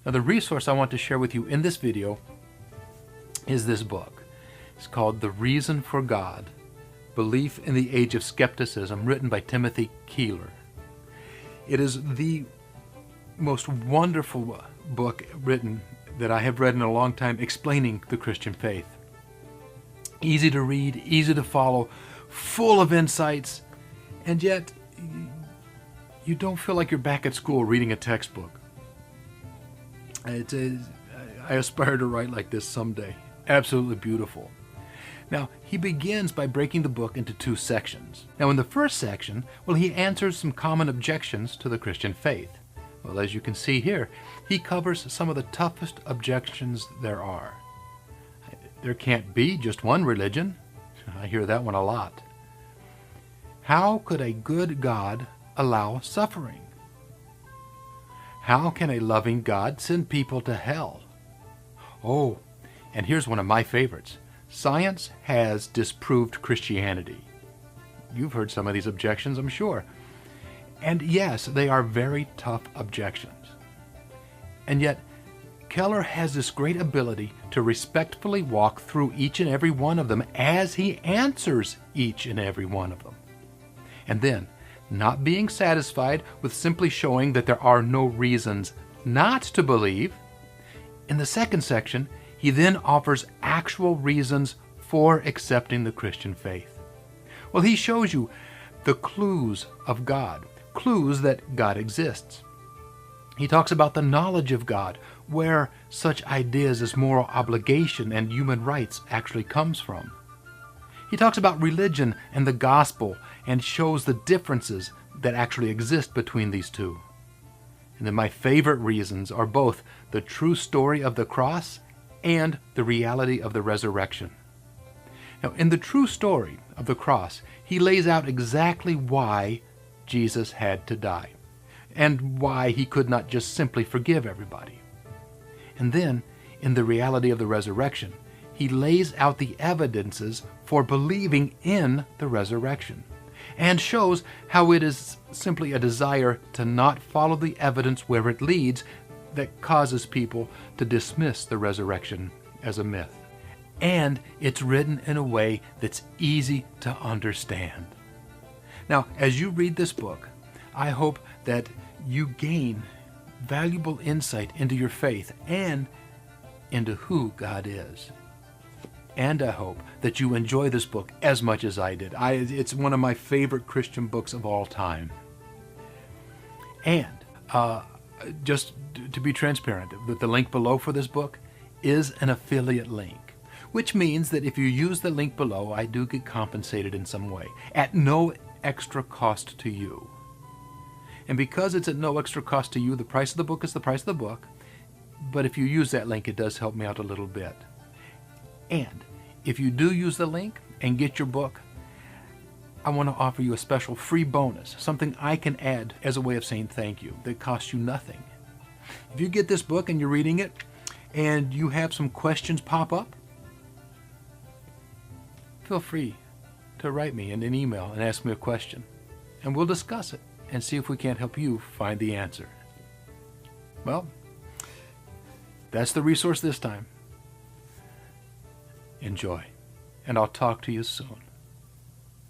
Now, the resource I want to share with you in this video is this book. It's called The Reason for God, Belief in the Age of Skepticism, written by Timothy Keller. It is the most wonderful book written that I have read in a long time explaining the Christian faith. Easy to read, easy to follow, full of insights, and yet you don't feel like you're back at school reading a textbook. I aspire to write like this someday. Absolutely beautiful. Now, he begins by breaking the book into two sections. Now, in the first section, he answers some common objections to the Christian faith. Well, as you can see here, he covers some of the toughest objections there are. There can't be just one religion. I hear that one a lot. How could a good God allow suffering? How can a loving God send people to hell? Oh, and here's one of my favorites. Science has disproved Christianity. You've heard some of these objections, I'm sure. And yes, they are very tough objections. And yet, Keller has this great ability to respectfully walk through each and every one of them as he answers each and every one of them. And then, not being satisfied with simply showing that there are no reasons not to believe, in the second section, he then offers actual reasons for accepting the Christian faith. Well, he shows you the clues of God, clues that God exists. He talks about the knowledge of God, where such ideas as moral obligation and human rights actually comes from. He talks about religion and the gospel and shows the differences that actually exist between these two. And then my favorite reasons are both the true story of the cross and the reality of the resurrection. Now, in the true story of the cross, he lays out exactly why Jesus had to die and why he could not just simply forgive everybody. And then, in the reality of the resurrection, he lays out the evidences for believing in the resurrection and shows how it is simply a desire to not follow the evidence where it leads that causes people to dismiss the resurrection as a myth. And it's written in a way that's easy to understand. Now, as you read this book, I hope that you gain valuable insight into your faith and into who God is. And I hope that you enjoy this book as much as I did. It's one of my favorite Christian books of all time. And just to be transparent, the link below for this book is an affiliate link, which means that if you use the link below, I do get compensated in some way at no extra cost to you. And because it's at no extra cost to you, the price of the book is the price of the book. But if you use that link, it does help me out a little bit. And if you do use the link and get your book, I want to offer you a special free bonus, something I can add as a way of saying thank you that costs you nothing. If you get this book and you're reading it and you have some questions pop up, feel free to write me in an email and ask me a question, and we'll discuss it and see if we can't help you find the answer. Well, that's the resource this time. Enjoy, and I'll talk to you soon.